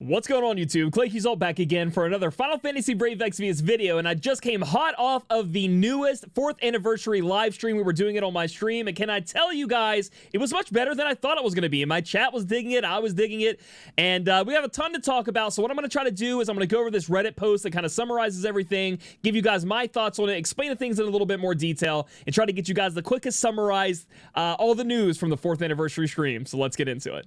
What's going on, YouTube? Claic Yuzolt back again for another Final Fantasy Brave Exvius video, and I just came hot off of the newest 4th anniversary live stream. We were doing it on my stream, and can I tell you guys, it was much better than I thought it was going to be. My chat was digging it, I was digging it, and we have a ton to talk about. So what I'm going to try to do is I'm going to go over this Reddit post that kind of summarizes everything, give you guys my thoughts on it, explain the things in a little bit more detail, and try to get you guys the quickest summarized all the news from the 4th anniversary stream. So let's get into it.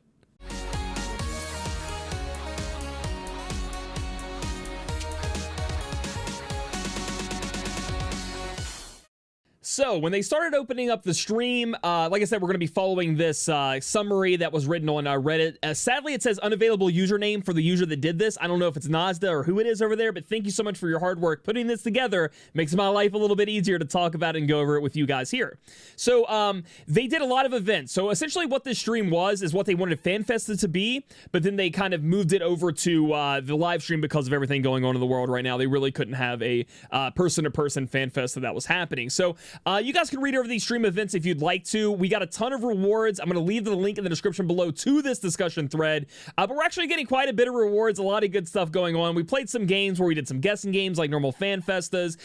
So when they started opening up the stream, like I said, we're going to be following this summary that was written on Reddit. Sadly, it says unavailable username for the user that did this. I don't know if it's Nazda or who it is over there, but thank you so much for your hard work putting this together. Makes my life a little bit easier to talk about and go over it with you guys here. So they did a lot of events. So essentially what this stream was is what they wanted Fan Festa to be, but then they kind of moved it over to the live stream because of everything going on in the world right now. They really couldn't have a person-to-person Fan Festa that was happening. So you guys can read over these stream events if you'd like to. We got a ton of rewards. I'm going to leave the link in the description below to this discussion thread. But we're actually getting quite a bit of rewards, a lot of good stuff going on. We played some games where we did some guessing games like normal Fan Festas.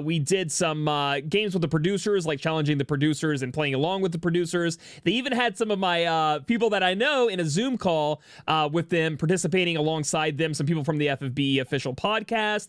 We did some games with the producers, like challenging the producers and playing along with the producers. They even had some of my people that I know in a Zoom call with them, participating alongside them, some people from the FFBE official podcast.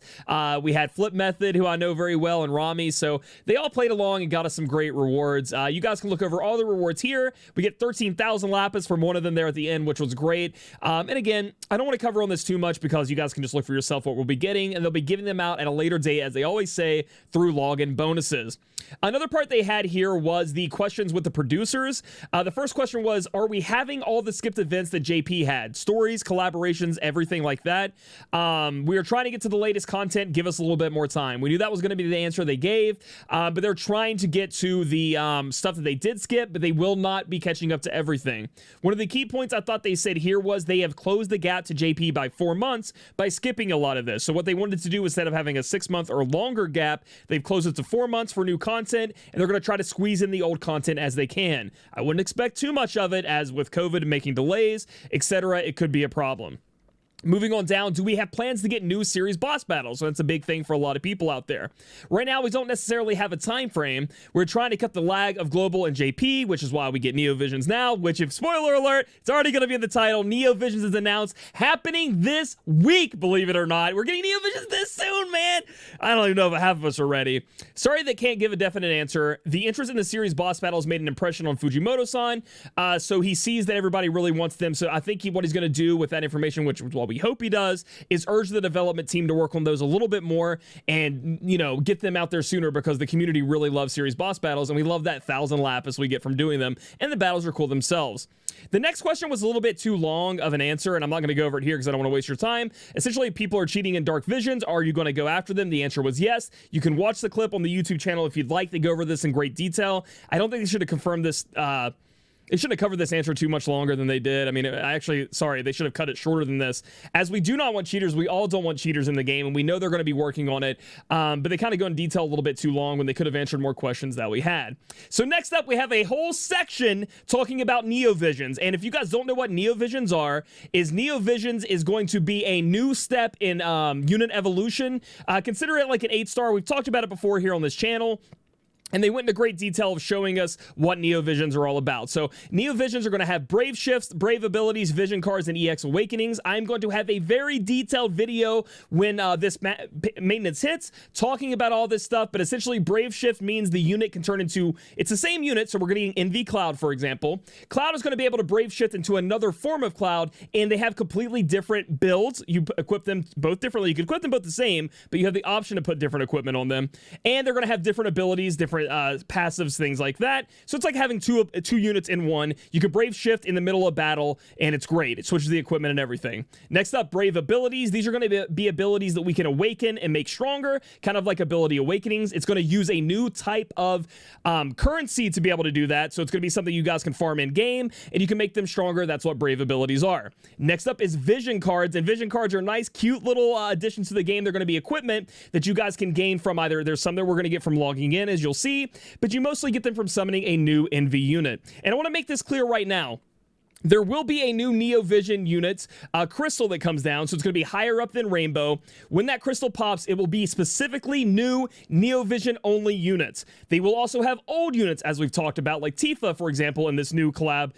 We had Flip Method, who I know very well, and Rami. So they all played along and got us some great rewards. You guys can look over all the rewards here. We get 13,000 lapis from one of them there at the end, which was great. And again, I don't want to cover on this too much because you guys can just look for yourself what we'll be getting, and they'll be giving them out at a later date, as they always say, through login bonuses. Another part they had here was the questions with the producers. The first question was, are we having all the skipped events that JP had? Stories, collaborations, everything like that. We are trying to get to the latest content. Give us a little bit more time. We knew that was going to be the answer they gave, but they're trying to get to the stuff that they did skip, but they will not be catching up to everything. One of the key points I thought they said here was they have closed the gap to JP by 4 months by skipping a lot of this. So what they wanted to do, instead of having a 6-month or longer gap, they've closed it to 4 months for new content, and they're going to try to squeeze in the old content as they can. I wouldn't expect too much of it, as with COVID making delays, etc., it could be a problem. Moving on down, do we have plans to get new series boss battles? So that's a big thing for a lot of people out there. Right now, we don't necessarily have a time frame. We're trying to cut the lag of Global and JP, which is why we get Neovisions now, which, if spoiler alert, it's already going to be in the title. Neovisions is announced, happening this week, believe it or not. We're getting Neovisions this soon, man. I don't even know if half of us are ready. Sorry they can't give a definite answer. The interest in the series boss battles made an impression on Fujimoto-san, so he sees that everybody really wants them. So I think what he's going to do with that information, which is what we hope he does, is urge the development team to work on those a little bit more and, you know, get them out there sooner, because the community really loves series boss battles, and we love that 1,000 lapis we get from doing them, and the battles are cool themselves. The next question was a little bit too long of an answer, and I'm not going to go over it here because I don't want to waste your time. Essentially, people are cheating in Dark Visions. Are you going to go after them? The answer was yes. You can watch the clip on the YouTube channel if you'd like. They go over this in great detail. I don't think they should have confirmed this they shouldn't have covered this answer too much longer than they did. I mean, sorry, they should have cut it shorter than this. As we do not want cheaters, we all don't want cheaters in the game, and we know they're going to be working on it, but they kind of go in detail a little bit too long when they could have answered more questions that we had. So next up, we have a whole section talking about Neovisions, and if you guys don't know what Neovisions are, Neovisions is going to be a new step in unit evolution. Consider it like an 8-star. We've talked about it before here on this channel, and they went into great detail of showing us what Neovisions are all about. So Neovisions are going to have Brave Shifts, Brave Abilities, Vision Cards, and EX Awakenings. I'm going to have a very detailed video when this maintenance hits, talking about all this stuff, but essentially Brave Shift means the unit can turn into, it's the same unit, so we're getting NV Cloud, for example. Cloud is going to be able to Brave Shift into another form of Cloud, and they have completely different builds. You equip them both differently. You can equip them both the same, but you have the option to put different equipment on them, and they're going to have different abilities, different passives, things like that. So it's like having two units in one. You can Brave Shift in the middle of battle, and it's great. It switches the equipment and everything. Next up, Brave Abilities. These are going to be abilities that we can awaken and make stronger, kind of like Ability Awakenings. It's going to use a new type of currency to be able to do that. So it's going to be something you guys can farm in game, and you can make them stronger. That's what Brave Abilities are. Next up is Vision Cards, and Vision Cards are nice, cute little additions to the game. They're going to be equipment that you guys can gain from either, there's some that we're going to get from logging in, as you'll see, but you mostly get them from summoning a new NV unit. And I want to make this clear right now. There will be a new Neovision unit crystal that comes down, so it's going to be higher up than Rainbow. When that crystal pops, it will be specifically new Neovision only units. They will also have old units, as we've talked about, like Tifa, for example, in this new collab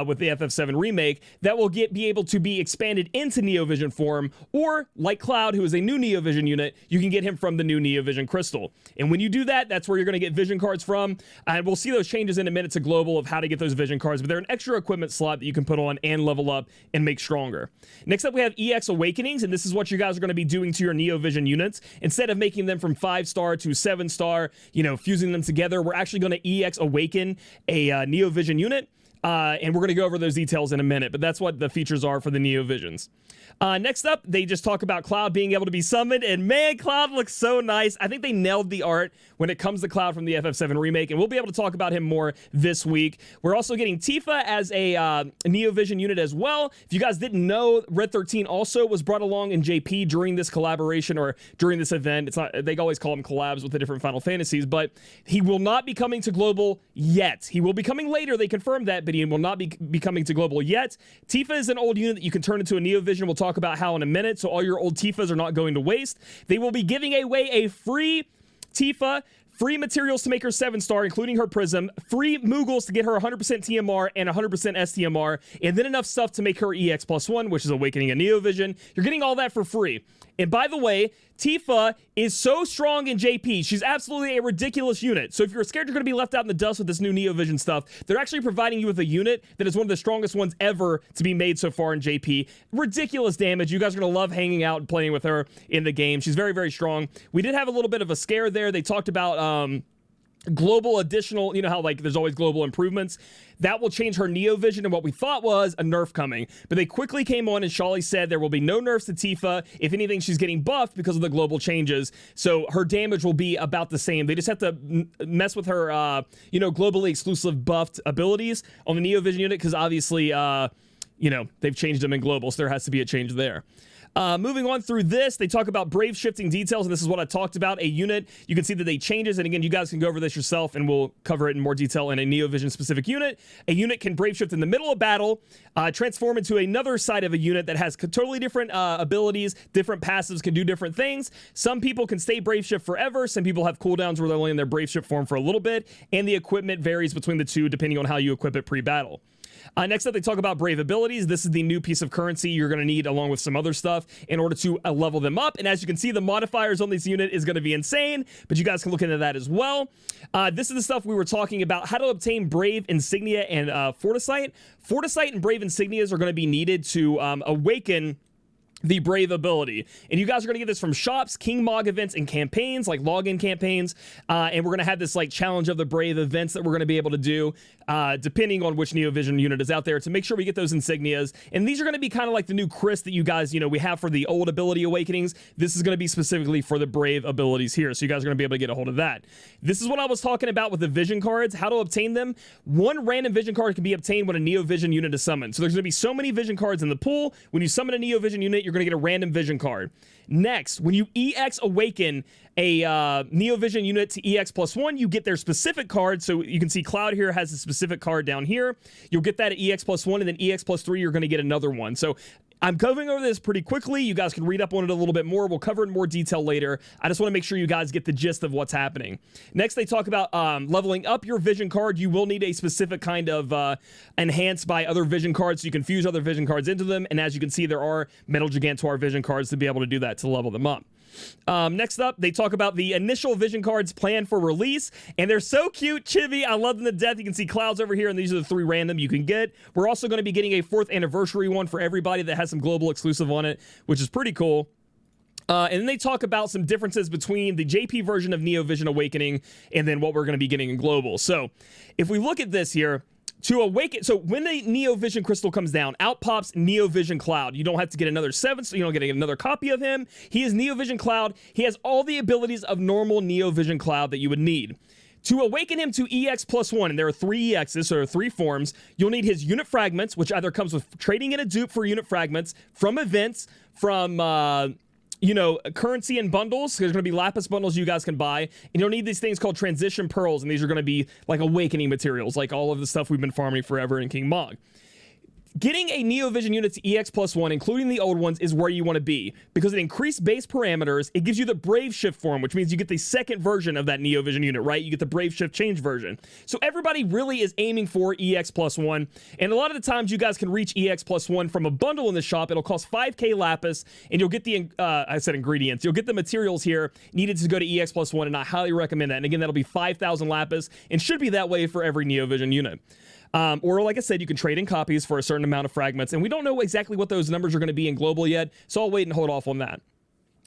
with the FF7 remake, that will be able to be expanded into Neovision form, or like Cloud, who is a new Neovision unit, you can get him from the new Neovision crystal. And when you do that, that's where you're going to get vision cards from, and we'll see those changes in a minute to global of how to get those vision cards, but they're an extra equipment slot that you can put on and level up and make stronger. Next up, we have EX Awakenings, and this is what you guys are going to be doing to your Neovision units. Instead of making them from 5-star to 7-star, fusing them together, we're actually going to EX Awaken a Neovision unit, and we're going to go over those details in a minute, but that's what the features are for the Neovisions. Next up, they just talk about Cloud being able to be summoned, and man, Cloud looks so nice. I think they nailed the art when it comes to Cloud from the FF7 remake, and we'll be able to talk about him more this week. We're also getting Tifa as a Neovision unit as well. If you guys didn't know, Red 13 also was brought along in JP during this collaboration, or during this event. It's not, they always call them collabs with the different Final Fantasies, but he will not be coming to Global yet. He will be coming later, they confirmed that, but he will not be coming to Global yet. Tifa is an old unit that you can turn into a Neovision. We'll talk about how in a minute, so all your old Tifas are not going to waste. They will be giving away a free Tifa, free materials to make her 7-star, including her prism, free Moogles to get her 100% TMR and 100% STMR, and then enough stuff to make her EX +1, which is Awakening a Neovision. You're getting all that for free. And by the way, Tifa is so strong in JP. She's absolutely a ridiculous unit. So if you're scared you're going to be left out in the dust with this new Neovision stuff, they're actually providing you with a unit that is one of the strongest ones ever to be made so far in JP. Ridiculous damage. You guys are going to love hanging out and playing with her in the game. She's very, very strong. We did have a little bit of a scare there. They talked about global additional, how like there's always global improvements. That will change her Neovision, and what we thought was a nerf coming. But they quickly came on and Shawley said there will be no nerfs to Tifa. If anything, she's getting buffed because of the global changes. So her damage will be about the same. They just have to mess with her, globally exclusive buffed abilities on the Neovision unit because obviously, they've changed them in global, so there has to be a change there. Moving on through this, they talk about brave shifting details, and this is what I talked about. A unit, you can see that they changes, and again, you guys can go over this yourself, and we'll cover it in more detail in a Neovision specific unit. A unit can brave shift in the middle of battle, transform into another side of a unit that has totally different abilities, different passives, can do different things. Some people can stay brave shift forever. Some people have cooldowns where they're only in their brave shift form for a little bit, and the equipment varies between the two depending on how you equip it pre-battle. Next up, they talk about brave abilities. This is the new piece of currency you're going to need along with some other stuff in order to level them up. And as you can see, the modifiers on this unit is going to be insane, but you guys can look into that as well. This is the stuff we were talking about, how to obtain brave insignia and fortisight. Fortisight and brave insignias are going to be needed to awaken the brave ability, and you guys are going to get this from shops, King Mog events, and campaigns like login campaigns, and we're going to have this like challenge of the brave events that we're going to be able to do depending on which Neovision unit is out there to make sure we get those insignias. And these are going to be kind of like the new Chris that you guys we have for the old ability awakenings. This is going to be specifically for the brave abilities here, so you guys are going to be able to get a hold of that. This is what I was talking about with the vision cards, how to obtain them. One random vision card can be obtained when a Neovision unit is summoned, so there's going to be so many vision cards in the pool. When you summon a Neovision unit, you're going to get a random vision card. Next, when you EX Awaken a Neovision unit to EX +1, you get their specific card. So you can see Cloud here has a specific card down here. You'll get that at EX +1, and then EX +3, you're going to get another one. So I'm covering over this pretty quickly. You guys can read up on it a little bit more. We'll cover it in more detail later. I just want to make sure you guys get the gist of what's happening. Next, they talk about leveling up your vision card. You will need a specific kind of enhanced by other vision cards, so you can fuse other vision cards into them. And as you can see, there are Metal Gigantor vision cards to be able to do that, to level them up. Next up, they talk about the initial vision cards planned for release, and they're so cute, chibi. I love them to death. You can see Clouds over here, and these are the 3 random you can get. We're also going to be getting a 4th anniversary one for everybody that has some global exclusive on it, which is pretty cool. And then they talk about some differences between the JP version of Neovision Awakening and then what we're going to be getting in global. So if we look at this here, to awaken, so when a Neovision crystal comes down, out pops Neovision Cloud. You don't have to get another 7, so you don't get another copy of him. He is Neovision Cloud. He has all the abilities of normal Neovision Cloud that you would need. To awaken him to EX +1, and there are 3 EXs, so there are 3 forms, you'll need his unit fragments, which either comes with trading in a dupe for unit fragments, from events, from currency and bundles. There's going to be lapis bundles you guys can buy, and you'll need these things called transition pearls, and these are going to be like awakening materials, like all of the stuff we've been farming forever in King Mog. Getting a Neovision unit to EX plus 1, including the old ones, is where you want to be, because it increased base parameters. It gives you the Brave Shift form, which means you get the second version of that Neovision unit, right? You get the Brave Shift change version. So everybody really is aiming for EX plus 1, and a lot of the times you guys can reach EX plus 1 from a bundle in the shop. It'll cost 5k lapis, and you'll get the, I said ingredients, you'll get the materials here needed to go to EX plus 1, and I highly recommend that. And again, that'll be 5,000 lapis, and should be that way for every Neovision unit. Or like I said, you can trade in copies for a certain amount of fragments, and we don't know exactly what those numbers are going to be in global yet, so I'll wait and hold off on that.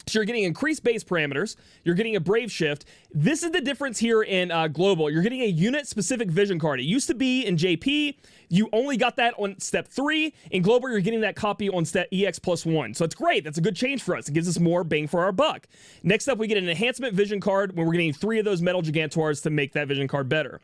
So you're getting increased base parameters, you're getting a Brave Shift. This is the difference here in global. You're getting a unit-specific vision card. It used to be in JP, you only got that on step 3. In global, you're getting that copy on step EX plus 1. So it's great. That's a good change for us. It gives us more bang for our buck. Next up, we get an Enhancement vision card, when we're getting 3 of those metal Gigantors to make that vision card better.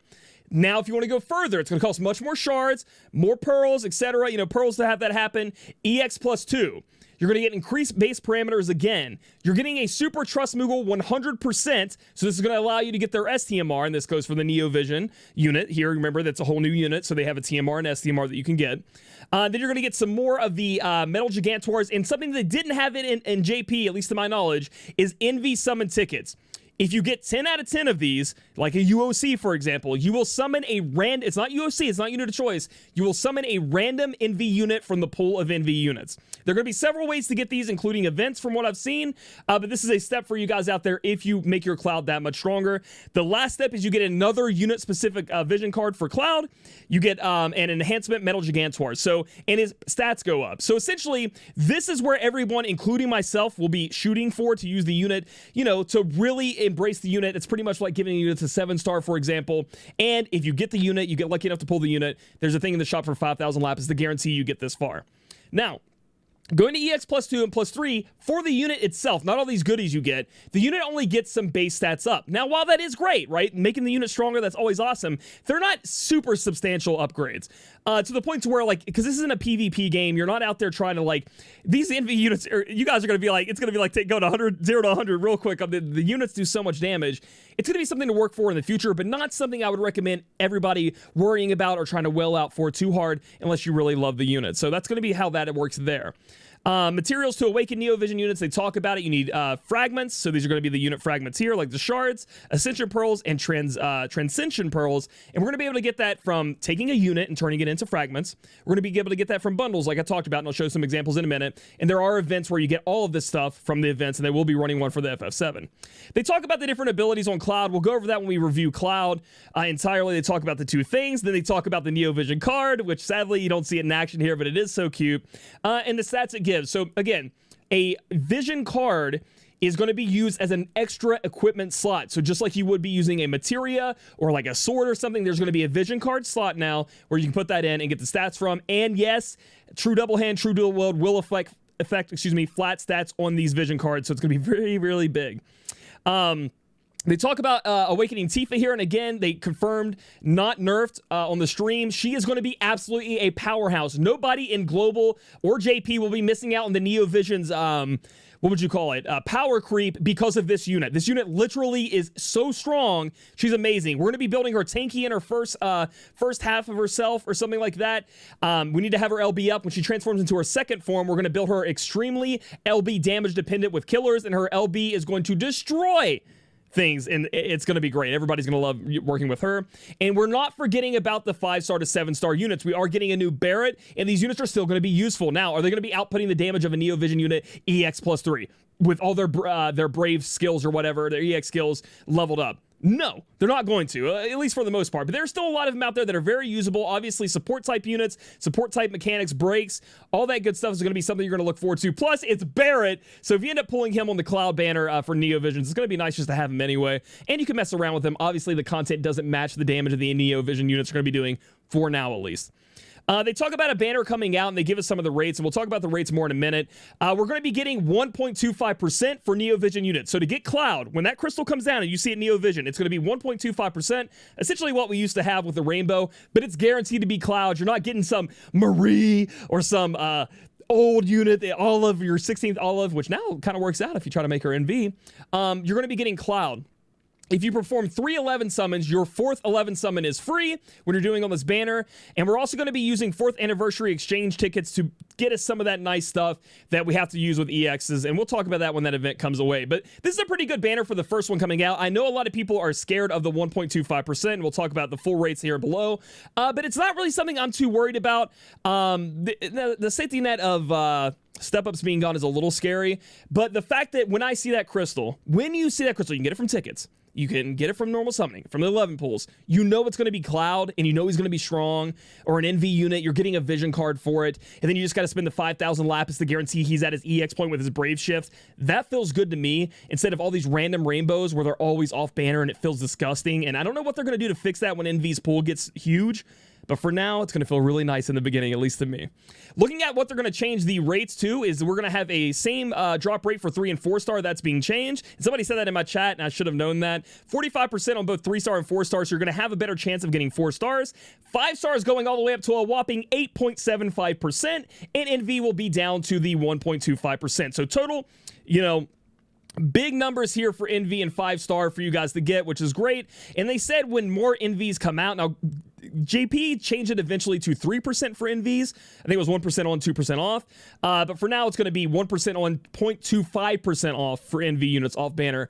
Now, if you want to go further, it's going to cost much more shards, more pearls, etc. You know, pearls to have that happen. EX plus 2. You're going to get increased base parameters again. You're getting a Super Trust Moogle 100%. So this is going to allow you to get their STMR, and this goes for the Neovision unit. Here, remember, that's a whole new unit, so they have a TMR and STMR that you can get. Then you're going to get some more of the Metal Gigantors, and something that didn't have it in JP, at least to my knowledge, is Envy Summon tickets. If you get 10 out of 10 of these, like a UOC, for example, you will summon a random, it's not UOC, it's not unit of choice, you will summon a random Envy unit from the pool of Envy units. There are going to be several ways to get these, including events from what I've seen, but this is a step for you guys out there if you make your Cloud that much stronger. The last step is you get another unit-specific vision card for Cloud. You get an Enhancement Metal Gigantor, so, and his stats go up. So essentially, this is where everyone, including myself, will be shooting for to use the unit, you know, to really embrace the unit. It's pretty much like giving a unit to 7-star, for example. And if you get the unit, you get lucky enough to pull the unit, there's a thing in the shop for 5,000 lapis to guarantee you get this far. Now, going to EX plus 2 and plus 3, for the unit itself, not all these goodies you get, the unit only gets some base stats up. Now, while that is great, right, making the unit stronger, that's always awesome, they're not super substantial upgrades. To the point to where, like, because this isn't a PvP game, you're not out there trying to, like, these Envy units, you guys are going to be like, it's going to be like, go to 100, 0 to 100 real quick. The units do so much damage. It's going to be something to work for in the future, but not something I would recommend everybody worrying about or trying to well out for too hard unless you really love the unit. So that's going to be how that works there. Materials to awaken Neovision units, they talk about it. You need fragments, so these are going to be the unit fragments here, like the shards, ascension pearls, and transcension pearls. And we're going to be able to get that from taking a unit and turning it into fragments. We're going to be able to get that from bundles, like I talked about, and I'll show some examples in a minute. And there are events where you get all of this stuff from the events, and they will be running one for the FF7. They talk about the different abilities on Cloud. We'll go over that when we review Cloud entirely. They talk about the 2 things. Then they talk about the Neovision card, which sadly you don't see it in action here, but it is so cute. And the stats it gives. So again, a vision card is going to be used as an extra equipment slot. So just like you would be using a materia or like a sword or something, there's going to be a vision card slot now where you can put that in and get the stats from. And yes, true double hand, true dual wield will affect flat stats on these vision cards. So it's going to be very, really big. They talk about Awakening Tifa here, and again, they confirmed, not nerfed on the stream. She is going to be absolutely a powerhouse. Nobody in Global or JP will be missing out on the Neovision's, what would you call it, power creep because of this unit. This unit literally is so strong. She's amazing. We're going to be building her tanky in her first half of herself or something like that. We need to have her LB up. When she transforms into her second form, we're going to build her extremely LB damage dependent with killers, and her LB is going to destroy things, and it's going to be great. Everybody's going to love working with her. And we're not forgetting about the 5-star to 7-star units. We are getting a new Barret, and these units are still going to be useful. Now, are they going to be outputting the damage of a Neovision unit EX plus 3 with all their brave skills or whatever, their EX skills leveled up? No, they're not going to, at least for the most part. But there's still a lot of them out there that are very usable. Obviously, support-type units, support-type mechanics, breaks, all that good stuff is going to be something you're going to look forward to. Plus, it's Barret, so if you end up pulling him on the Cloud banner for Neovisions, it's going to be nice just to have him anyway. And you can mess around with him. Obviously, the content doesn't match the damage of the Neovision units are going to be doing, for now at least. They talk about a banner coming out, and they give us some of the rates, and we'll talk about the rates more in a minute. We're going to be getting 1.25% for Neovision units. So to get Cloud, when that crystal comes down and you see it Neovision, it's going to be 1.25%, essentially what we used to have with the Rainbow, but it's guaranteed to be Cloud. You're not getting some Marie or some old unit, the Olive, your 16th Olive, which now kind of works out if you try to make her NV. You're going to be getting Cloud. If you perform 3 11 summons, your 4th 11 summon is free when you're doing on this banner. And we're also going to be using 4th anniversary exchange tickets to get us some of that nice stuff that we have to use with EXs. And we'll talk about that when that event comes away. But this is a pretty good banner for the first one coming out. I know a lot of people are scared of the 1.25%. We'll talk about the full rates here below. But it's not really something I'm too worried about. The safety net of step-ups being gone is a little scary. But the fact that when I see that crystal, when you see that crystal, you can get it from tickets. You can get it from normal summoning, from the 11 pools. You know it's going to be Cloud, and you know he's going to be strong, or an NV unit. You're getting a vision card for it, and then you just got to spend the 5,000 lapis to guarantee he's at his EX point with his Brave Shift. That feels good to me, instead of all these random rainbows where they're always off banner, and it feels disgusting. And I don't know what they're going to do to fix that when NV's pool gets huge. But for now, it's going to feel really nice in the beginning, at least to me. Looking at what they're going to change the rates to is we're going to have a same drop rate for 3 and 4 star. That's being changed. And somebody said that in my chat, and I should have known that. 45% on both 3 star and 4 stars. So you're going to have a better chance of getting 4 stars. 5 stars going all the way up to a whopping 8.75%. And NV will be down to the 1.25%. So total, you know, big numbers here for NV and 5 star for you guys to get, which is great. And they said when more NVs come out, now JP changed it eventually to 3% for NVs. I think it was 1% on, 2% off. But for now, it's going to be 1% on, 0.25% off for NV units off banner,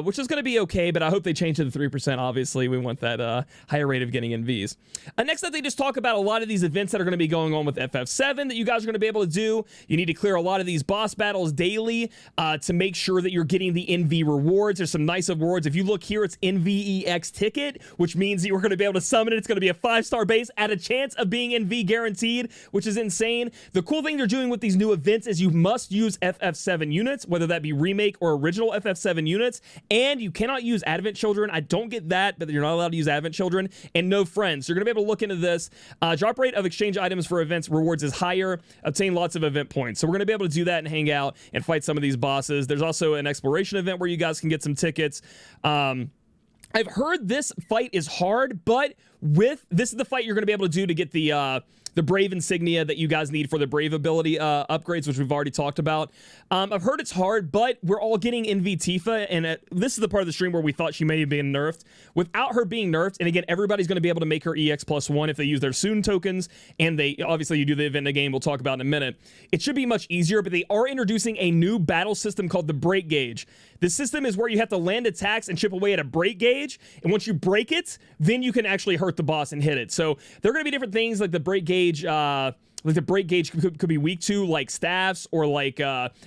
which is going to be okay, but I hope they change it to 3%. Obviously, we want that higher rate of getting NVs. Next up, they just talk about a lot of these events that are going to be going on with FF7 that you guys are going to be able to do. You need to clear a lot of these boss battles daily to make sure that you're getting the NV rewards. There's some nice rewards. If you look here, it's NVEX ticket, which means that you're going to be able to summon it. It's going to be a 5-star base at a chance of being NV guaranteed, which is insane. The cool thing they're doing with these new events is you must use FF7 units, whether that be remake or original FF7 units. And you cannot use Advent Children. I don't get that, but you're not allowed to use Advent Children. And no friends. You're going to be able to look into this. Drop rate of exchange items for events rewards is higher. Obtain lots of event points. So we're going to be able to do that and hang out and fight some of these bosses. There's also an exploration event where you guys can get some tickets. I've heard this fight is hard, but this is the fight you're going to be able to do to get the Brave Insignia that you guys need for the Brave ability upgrades, which we've already talked about. I've heard it's hard, but we're all getting NV Tifa, and this is the part of the stream where we thought she may have been nerfed. Without her being nerfed, and again, everybody's going to be able to make her EX +1 if they use their Soon tokens, and they obviously you do the event in the game we'll talk about in a minute. It should be much easier, but they are introducing a new battle system called the Break Gauge. This system is where you have to land attacks and chip away at a break gauge, and once you break it, then you can actually hurt the boss and hit it. So there are going to be different things like the break gauge. Like the break gauge could be weak to, like staffs or like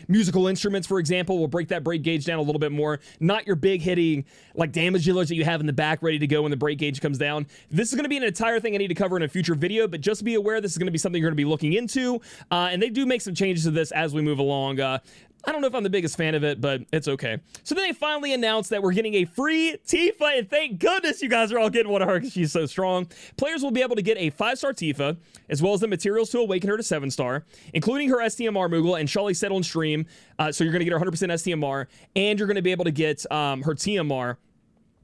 musical instruments, for example. We'll break that break gauge down a little bit more. Not your big hitting like damage dealers that you have in the back ready to go when the break gauge comes down. This is going to be an entire thing I need to cover in a future video, but just be aware this is going to be something you're going to be looking into. And they do make some changes to this as we move along. I don't know if I'm the biggest fan of it, but it's okay. So then they finally announced that we're getting a free Tifa, and thank goodness you guys are all getting one of her because she's so strong. Players will be able to get a 5-star Tifa, as well as the materials to awaken her to 7-star, including her STMR Moogle, and Shelly said on stream, so you're going to get her 100% STMR, and you're going to be able to get her TMR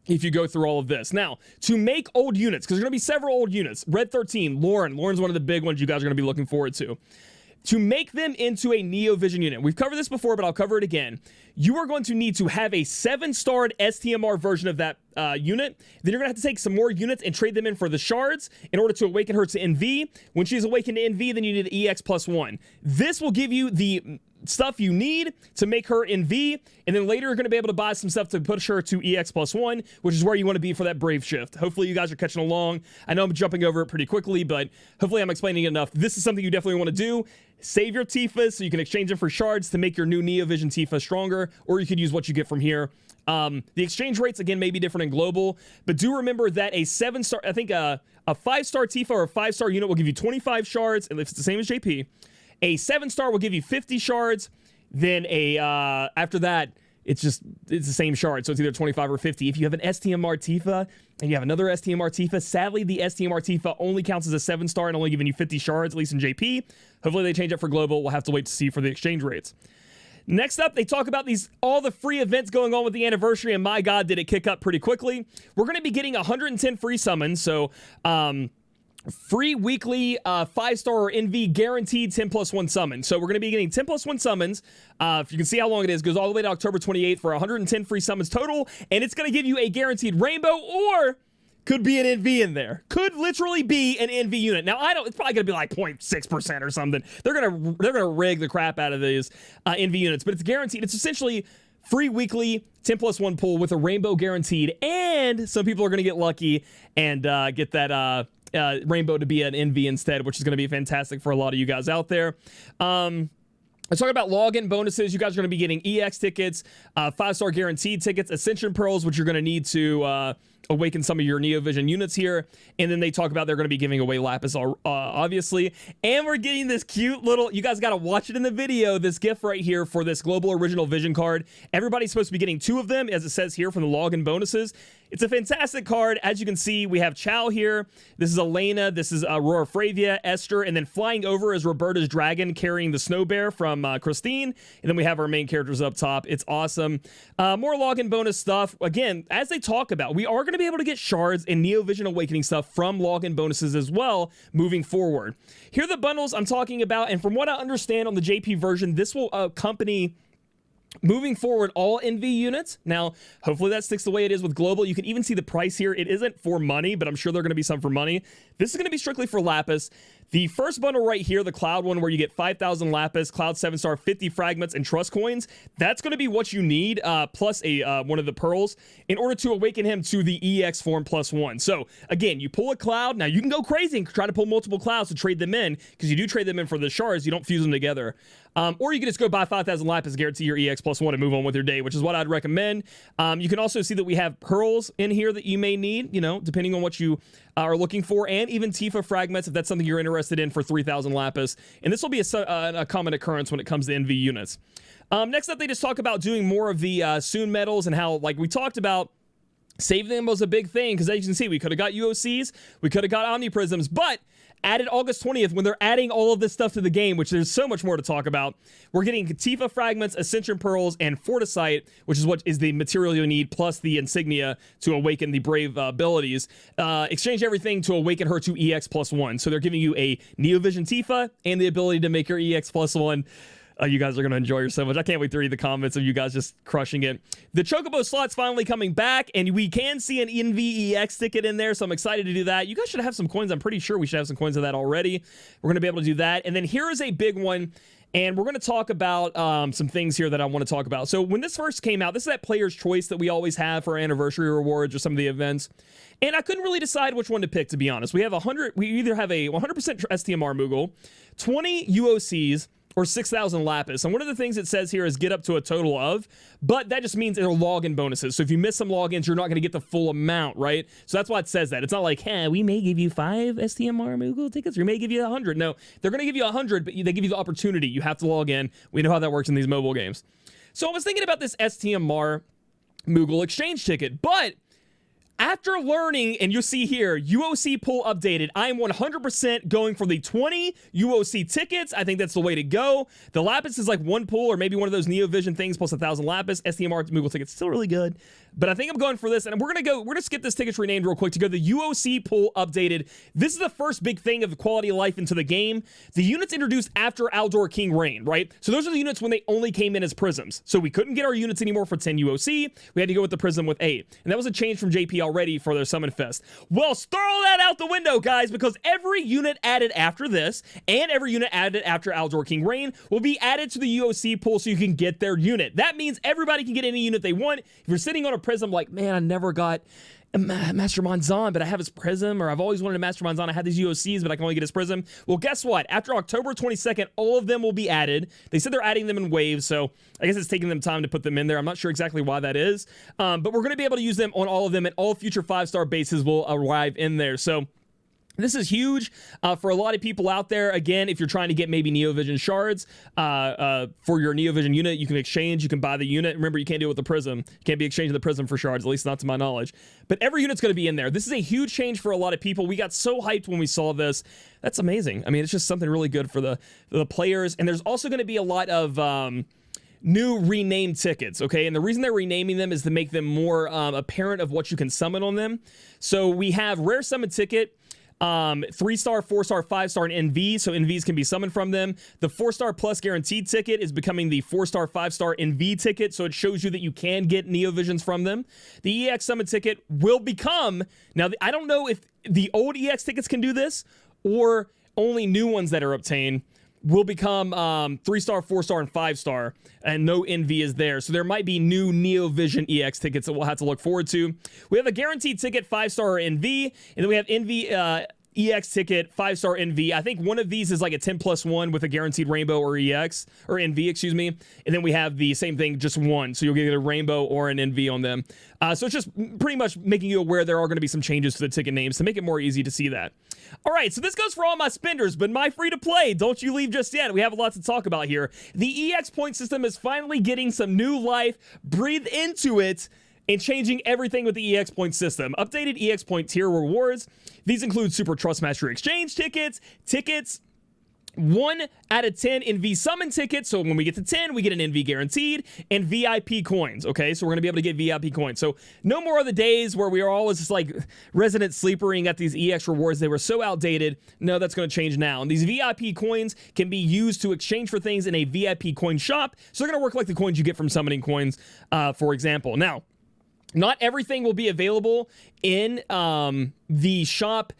if you go through all of this. Now, to make old units, because there's going to be several old units, Red 13, Lauren's one of the big ones you guys are going to be looking forward to. To make them into a Neovision unit, we've covered this before, but I'll cover it again. You are going to need to have a 7-starred STMR version of that unit. Then you're going to have to take some more units and trade them in for the shards in order to awaken her to NV. When she's awakened to NV, then you need the EX +1. This will give you the stuff you need to make her NV, and then later you're going to be able to buy some stuff to push her to EX +1, which is where you want to be for that Brave Shift. Hopefully you guys are catching along. I know I'm jumping over it pretty quickly, but hopefully I'm explaining it enough. This is something you definitely want to do. Save your Tifas so you can exchange them for shards to make your new Neovision Tifa stronger, or you could use what you get from here. The exchange rates, again, may be different in global, but do remember that a 7-star, I think a 5-star Tifa or a 5-star unit will give you 25 shards, and if it's the same as JP. A 7-star will give you 50 shards. Then after that, it's the same shard. So it's either 25 or 50. If you have an STMR Tifa and you have another STMR Tifa, sadly, the STMR Tifa only counts as a 7-star and only giving you 50 shards, at least in JP. Hopefully they change it for global. We'll have to wait to see for the exchange rates. Next up, they talk about all the free events going on with the anniversary, and my God, did it kick up pretty quickly. We're going to be getting 110 free summons. So, free weekly 5-star or NV guaranteed 10+1 summons. So we're going to be getting 10+1 summons. If you can see how long it is, goes all the way to October 28th for 110 free summons total. And it's going to give you a guaranteed rainbow, or could be an NV in there. Could literally be an NV unit. Now, it's probably going to be like 0.6% or something. They're going to rig the crap out of these NV units, but it's guaranteed. It's essentially free weekly 10+1 pull with a rainbow guaranteed. And some people are going to get lucky and get that rainbow to be an NV instead, which is going to be fantastic for a lot of you guys out there. Let's talk about login bonuses. You guys are going to be getting EX tickets, 5-star guaranteed tickets, Ascension Pearls, which you're going to need to awaken some of your Neovision units here. And then they talk about they're going to be giving away Lapis, obviously. And we're getting this cute little, you guys got to watch it in the video, this gift right here for this Global Original Vision card. Everybody's supposed to be getting 2 of them, as it says here, from the login bonuses. It's a fantastic card. As you can see, we have Chow here. This is Elena. This is Aurora Fravia, Esther. And then flying over is Roberta's dragon carrying the snow bear from Christine. And then we have our main characters up top. It's awesome. More login bonus stuff. Again, as they talk about, we are going to be able to get shards and Neovision Awakening stuff from login bonuses as well moving forward. Here are the bundles I'm talking about. And from what I understand on the JP version, this will accompany moving forward all NV units. Now, hopefully that sticks the way it is with Global. You can even see the price here. It isn't for money, but I'm sure there are going to be some for money. This is going to be strictly for Lapis. The first bundle right here, the Cloud one, where you get 5,000 Lapis, Cloud 7-star, 50 fragments, and Trust coins, that's going to be what you need, plus one of the Pearls, in order to awaken him to the EX form +1. So, again, you pull a Cloud. Now, you can go crazy and try to pull multiple Clouds to trade them in, because you do trade them in for the shards. You don't fuse them together. Or you can just go buy 5,000 Lapis, guarantee your EX +1, and move on with your day, which is what I'd recommend. You can also see that we have Pearls in here that you may need, depending on what you are looking for, and even Tifa fragments if that's something you're interested in for 3,000 Lapis. And this will be a common occurrence when it comes to NV units. Next up, they just talk about doing more of the Soon medals and how, like we talked about, saving them was a big thing, because as you can see, we could have got UOCs, we could have got Omni Prisms, but added August 20th, when they're adding all of this stuff to the game, which there's so much more to talk about, we're getting Tifa fragments, Ascension Pearls, and Fortisite, which is what is the material you need, plus the Insignia to awaken the Brave abilities. Exchange everything to awaken her to EX +1. So they're giving you a Neovision Tifa and the ability to make her EX +1. You guys are going to enjoy her so much. I can't wait to read the comments of you guys just crushing it. The Chocobo Slot's finally coming back, and we can see an NVEX ticket in there, so I'm excited to do that. You guys should have some coins. I'm pretty sure we should have some coins of that already. We're going to be able to do that. And then here is a big one, and we're going to talk about some things here that I want to talk about. So when this first came out, this is that player's choice that we always have for anniversary rewards or some of the events. And I couldn't really decide which one to pick, to be honest. We either have a 100% STMR Moogle, 20 UOCs, or 6,000 Lapis. And one of the things it says here is get up to a total of, but that just means they're login bonuses. So if you miss some logins, you're not going to get the full amount, right? So that's why it says that. It's not like, hey, we may give you 5 STMR Moogle tickets, or we may give you 100. No, they're going to give you 100, but they give you the opportunity. You have to log in. We know how that works in these mobile games. So I was thinking about this STMR Moogle exchange ticket, but after learning, and you'll see here, UOC pull updated, I am 100% going for the 20 UOC tickets. I think that's the way to go. The Lapis is like one pull, or maybe one of those Neovision things plus 1,000 Lapis. STMR Moogle tickets still really good, but I think I'm going for this. And we're gonna skip this tickets renamed real quick to go to the UOC pull updated. This is the first big thing of quality of life into the game. The units introduced after Aldor King Reign, right? So those are the units when they only came in as prisms. So we couldn't get our units anymore for 10 UOC. We had to go with the prism with 8, and that was a change from JP already for their Summon Fest. Well, throw that out the window, guys, because every unit added after this and every unit added after Aldor King Reign will be added to the UOC pool so you can get their unit. That means everybody can get any unit they want. If you're sitting on a prism like, man, I never got Master Monzon, but I have his prism, or I've always wanted a Master Monzon, I had these UOCs, but I can only get his prism. Well, guess what? After October 22nd, all of them will be added. They said they're adding them in waves, so I guess it's taking them time to put them in there. I'm not sure exactly why that is, but we're going to be able to use them on all of them, and all future 5-star bases will arrive in there. So this is huge for a lot of people out there. Again, if you're trying to get maybe Neovision shards for your Neovision unit, you can exchange, you can buy the unit. Remember, you can't do it with the prism. You can't be exchanging the prism for shards, at least not to my knowledge. But every unit's going to be in there. This is a huge change for a lot of people. We got so hyped when we saw this. That's amazing. I mean, it's just something really good for the players. And there's also going to be a lot of new renamed tickets, okay? And the reason they're renaming them is to make them more apparent of what you can summon on them. So we have Rare Summon Ticket. 3-star, 4-star, 5-star, and NV, so NVs can be summoned from them. The 4-star plus guaranteed ticket is becoming the 4-star, 5-star NV ticket, so it shows you that you can get Neovisions from them. The EX summon ticket will become, now I don't know if the old EX tickets can do this, or only new ones that are obtained will become 3-star, 4-star, and 5-star, and no NV is there. So there might be new Neovision EX tickets that we'll have to look forward to. We have a guaranteed ticket, 5-star or NV, and then we have NV EX ticket, 5-star NV. I think one of these is like a 10+1 with a guaranteed rainbow or EX, or NV, excuse me. And then we have the same thing, just one. So you'll get a rainbow or an NV on them. So it's just pretty much making you aware there are going to be some changes to the ticket names to make it more easy to see that. All right, so this goes for all my spenders, but my free-to-play, don't you leave just yet. We have a lot to talk about here. The EX point system is finally getting some new life. Breathe into it and changing everything with the EX point system. Updated EX point tier rewards. These include Super Trust Mastery Exchange tickets, 1 out of 10 NV summon tickets. So when we get to 10, we get an NV guaranteed, and VIP coins. Okay, so we're gonna be able to get VIP coins. So no more of the days where we are always just like resident sleepering at these EX rewards. They were so outdated. No, that's gonna change now. And these VIP coins can be used to exchange for things in a VIP coin shop. So they're gonna work like the coins you get from summoning coins, for example. Now, not everything will be available in the shop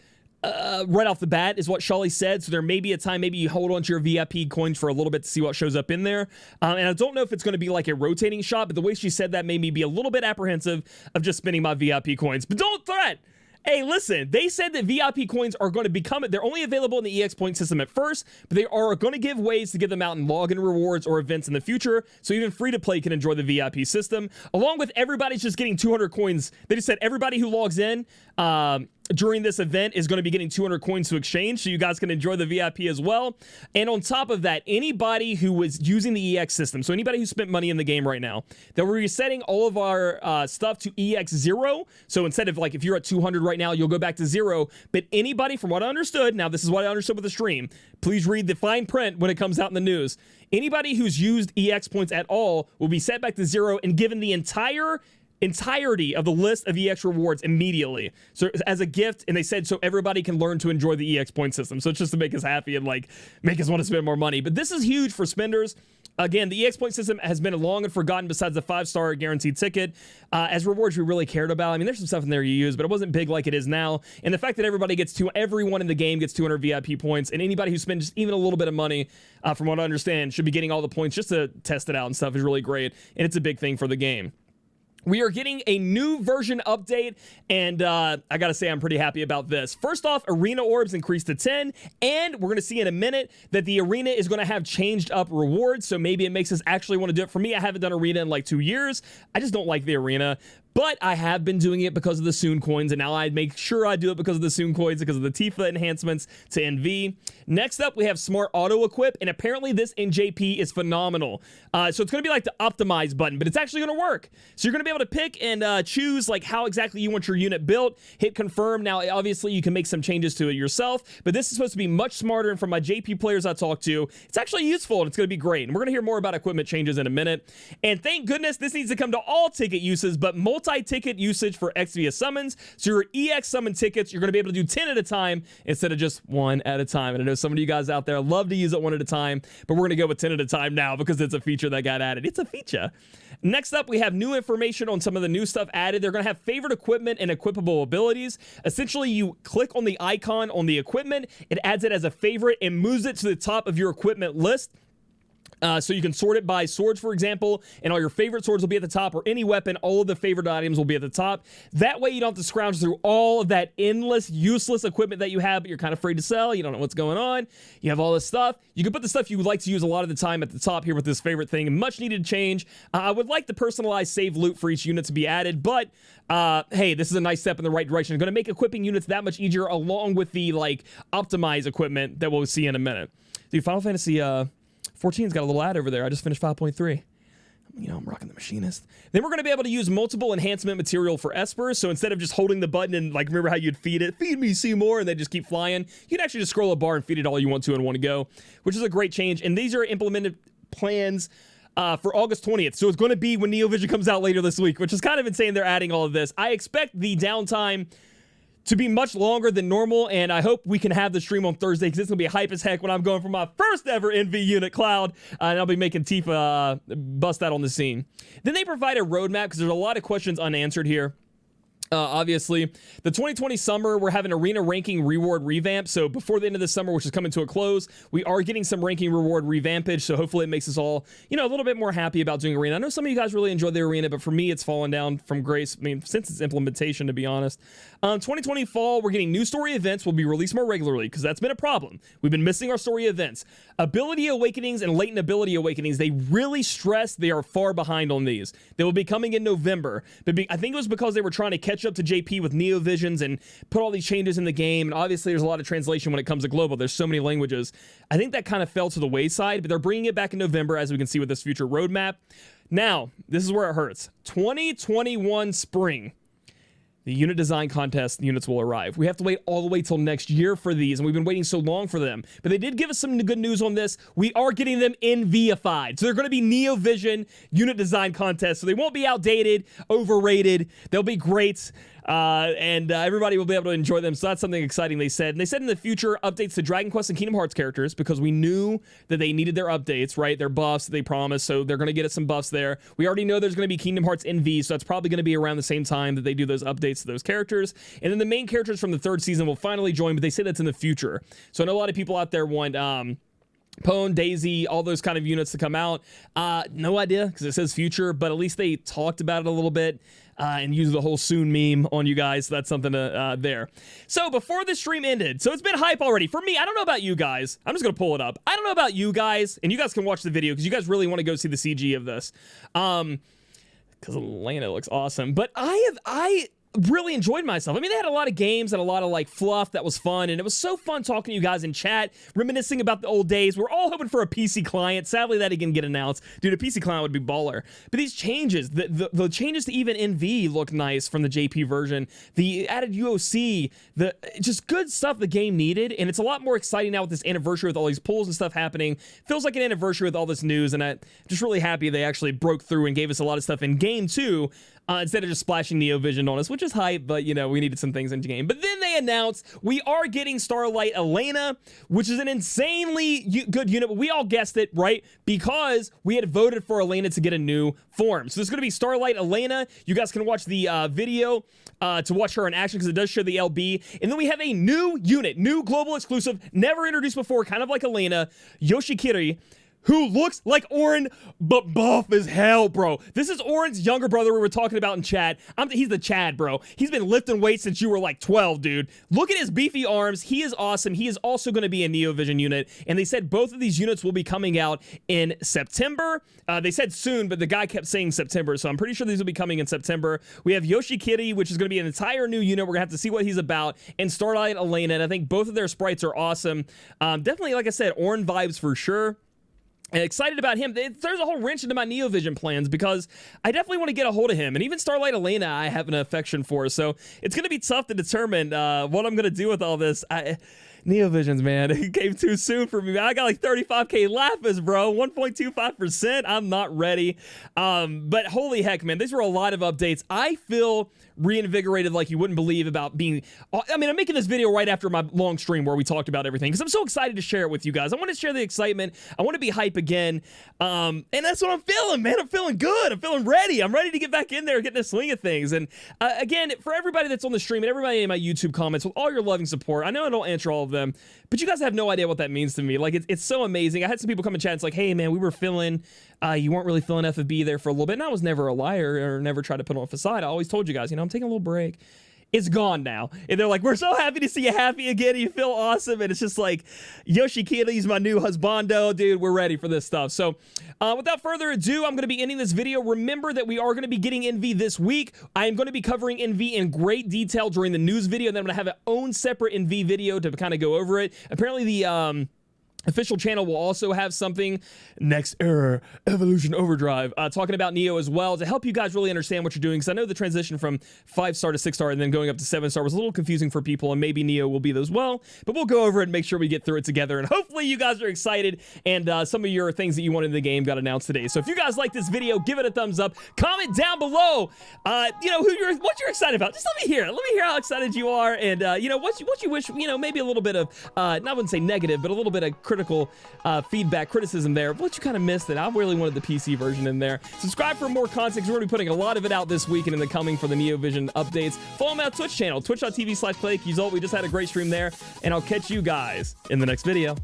right off the bat, is what Shawley said. So there may be a time, maybe you hold on to your VIP coins for a little bit to see what shows up in there. And I don't know if it's going to be like a rotating shop, but the way she said that made me be a little bit apprehensive of just spending my VIP coins. But don't threat. Hey, listen, they said that VIP coins are going to become, they're only available in the EX point system at first, but they are going to give ways to get them out in login rewards or events in the future, so even free-to-play can enjoy the VIP system, along with everybody's just getting 200 coins. They just said everybody who logs in during this event is going to be getting 200 coins to exchange, so you guys can enjoy the VIP as well. And on top of that, anybody who was using the EX system, so anybody who spent money in the game right now, that we're resetting all of our stuff to EX 0. So instead of like if you're at 200 right now, you'll go back to 0. But anybody, from what I understood, now this is what I understood with the stream, please read the fine print when it comes out in the news. Anybody who's used EX points at all will be set back to 0 and given the entirety of the list of EX rewards immediately, so as a gift. And they said so everybody can learn to enjoy the EX point system, so it's just to make us happy and like make us want to spend more money. But this is huge for spenders. Again, the EX point system has been long and forgotten besides the 5-star guaranteed ticket as rewards we really cared about. I mean, there's some stuff in there you use, but it wasn't big like it is now. And the fact that everyone in the game gets 200 VIP points, and anybody who spends just even a little bit of money, from what I understand, should be getting all the points just to test it out and stuff, is really great. And it's a big thing for the game. We are getting a new version update, and I gotta say I'm pretty happy about this. First off, arena orbs increased to 10, and we're gonna see in a minute that the arena is gonna have changed up rewards, so maybe it makes us actually want to do it. For me, I haven't done arena in like 2 years. I just don't like the arena. But I have been doing it because of the Soon coins, and now I make sure I do it because of the Soon coins, because of the Tifa enhancements to NV. Next up, we have Smart Auto Equip, and apparently this in JP is phenomenal. So it's going to be like the Optimize button, but it's actually going to work. So you're going to be able to pick and choose like how exactly you want your unit built, hit confirm. Now, obviously, you can make some changes to it yourself, but this is supposed to be much smarter, and from my JP players I talked to, it's actually useful, and it's going to be great. And we're going to hear more about equipment changes in a minute. And thank goodness this needs to come to all ticket uses, but multi-ticket usage for Exvius summons. So your EX summon tickets, you're going to be able to do 10 at a time instead of just 1 at a time. And I know some of you guys out there love to use it 1 at a time, but we're going to go with 10 at a time now because it's a feature that got added. It's a feature. Next up, we have new information on some of the new stuff added. They're going to have favorite equipment and equipable abilities. Essentially, you click on the icon on the equipment, it adds it as a favorite and moves it to the top of your equipment list. So you can sort it by swords, for example, and all your favorite swords will be at the top, or any weapon, all of the favorite items will be at the top. That way you don't have to scrounge through all of that endless, useless equipment that you have, but you're kind of afraid to sell. You don't know what's going on. You have all this stuff. You can put the stuff you would like to use a lot of the time at the top here with this favorite thing. Much needed change. I would like the personalized save loot for each unit to be added, but hey, this is a nice step in the right direction. It's going to make equipping units that much easier, along with the like optimize equipment that we'll see in a minute. Dude, Final Fantasy 14's got a little ad over there. I just finished 5.3. You know, I'm rocking the machinist. Then we're going to be able to use multiple enhancement material for espers. So instead of just holding the button and like, remember how you'd feed it, feed me, see more, and they just keep flying, you can actually just scroll a bar and feed it all you want to in one go, which is a great change. And these are implemented plans for August 20th. So it's going to be when Neovision comes out later this week, which is kind of insane they're adding all of this. I expect the downtime to be much longer than normal, and I hope we can have the stream on Thursday because it's going to be hype as heck when I'm going for my first ever NV unit Cloud, and I'll be making Tifa bust out on the scene. Then they provide a roadmap because there's a lot of questions unanswered here. Obviously, the 2020 summer, we're having arena ranking reward revamp. So before the end of the summer, which is coming to a close, we are getting some ranking reward revampage. So hopefully it makes us all, you know, a little bit more happy about doing arena. I know some of you guys really enjoy the arena, but for me, it's fallen down from grace. I mean, since its implementation, to be honest. 2020 fall, we're getting new story events will be released more regularly because that's been a problem. We've been missing our story events. Ability awakenings and latent ability awakenings, they really stress they are far behind on these. They will be coming in November. But I think it was because they were trying to catch up to JP with Neovisions and put all these changes in the game. And obviously, there's a lot of translation when it comes to global. There's so many languages. I think that kind of fell to the wayside, but they're bringing it back in November, as we can see with this future roadmap. Now, this is where it hurts. 2021 spring. The unit design contest units will arrive. We have to wait all the way till next year for these, and we've been waiting so long for them. But they did give us some good news on this. We are getting them NVified. So they're going to be Neovision unit design contests. So they won't be outdated, overrated. They'll be great. And everybody will be able to enjoy them. So that's something exciting they said. And they said in the future, updates to Dragon Quest and Kingdom Hearts characters, because we knew that they needed their updates, right? Their buffs that they promised. So they're going to get us some buffs there. We already know there's going to be Kingdom Hearts NV, so that's probably going to be around the same time that they do those updates to those characters. And then the main characters from the third season will finally join, but they say that's in the future. So I know a lot of people out there want Pone, Daisy, all those kind of units to come out. No idea, because it says future, but at least they talked about it a little bit. And use the whole soon meme on you guys. So that's something there. So before the stream ended, so it's been hype already. For me, I don't know about you guys. I'm just going to pull it up. I don't know about you guys, and you guys can watch the video because you guys really want to go see the CG of this. Because Elena looks awesome. But I really enjoyed myself. I mean, they had a lot of games and a lot of like fluff that was fun, and it was so fun talking to you guys in chat, reminiscing about the old days. We're all hoping for a PC client. Sadly, that didn't get announced. Dude, a PC client would be baller. But these changes, the changes to even NV look nice from the JP version. The added UOC, the just good stuff the game needed, and it's a lot more exciting now with this anniversary with all these pulls and stuff happening. Feels like an anniversary with all this news, and I'm just really happy they actually broke through and gave us a lot of stuff in game 2. Instead of just splashing Neovision on us, which is hype, but, you know, we needed some things in the game. But then they announced we are getting Starlight Elena, which is an insanely good unit, but we all guessed it, right? Because we had voted for Elena to get a new form. So this is going to be Starlight Elena. You guys can watch the video to watch her in action because it does show the LB. And then we have a new unit, new global exclusive, never introduced before, kind of like Elena, Yoshikiri, who looks like Orin, but buff as hell, bro. This is Orin's younger brother we were talking about in chat. He's the Chad, bro. He's been lifting weights since you were like 12, dude. Look at his beefy arms. He is awesome. He is also going to be a Neovision unit, and they said both of these units will be coming out in September. They said soon, but the guy kept saying September, so I'm pretty sure these will be coming in September. We have Yoshikiri, which is going to be an entire new unit. We're going to have to see what he's about, and Starlight Elena, and I think both of their sprites are awesome. Definitely, like I said, Orin vibes for sure. Excited about him. There's a whole wrench into my Neovision plans because I definitely want to get a hold of him. And even Starlight Elena, I have an affection for. So it's going to be tough to determine what I'm going to do with all this. Neovisions, man, it came too soon for me. I got like 35k lapis, bro, 1.25%. I'm not ready. But holy heck, man, these were a lot of updates. I feel reinvigorated like you wouldn't believe about being. I mean, I'm making this video right after my long stream where we talked about everything because I'm so excited to share it with you guys. I want to share the excitement. I want to be hype again. And that's what I'm feeling, man. I'm feeling good. I'm feeling ready. I'm ready to get back in there and get in the swing of things. And again, for everybody that's on the stream and everybody in my YouTube comments with all your loving support, I know I don't answer all of them, but you guys have no idea what that means to me. Like, it's so amazing. I had some people come in chat. It's like, hey, man, we were feeling, you weren't really feeling FFBE there for a little bit. And I was never a liar or never tried to put on a facade. I always told you guys, you know, I'm taking a little break. It's gone now. And they're like, we're so happy to see you happy again. You feel awesome. And it's just like, Yoshikiri's my new husbando, dude. We're ready for this stuff. So without further ado, I'm going to be ending this video. Remember that we are going to be getting NV this week. I am going to be covering NV in great detail during the news video. And then I'm going to have an own separate NV video to kind of go over it. Apparently official channel will also have something next era evolution overdrive talking about Neo as well to help you guys really understand what you're doing, because I know the transition from 5-star to 6-star and then going up to 7-star was a little confusing for people, and maybe Neo will be those well, but we'll go over it and make sure we get through it together, and hopefully you guys are excited and some of your things that you wanted in the game got announced today. So if you guys like this video, give it a thumbs up, comment down below you know what you're excited about. Just let me hear how excited you are, and you know what you wish, you know, maybe a little bit of I wouldn't say negative, but a little bit of critical feedback, criticism there. What you kind of missed that I really wanted the PC version in there. Subscribe for more content. We're going to be putting a lot of it out this week and in the coming for the Neovision updates. Follow me on Twitch channel, twitch.tv/Claic. Yuzolt, we just had a great stream there, and I'll catch you guys in the next video.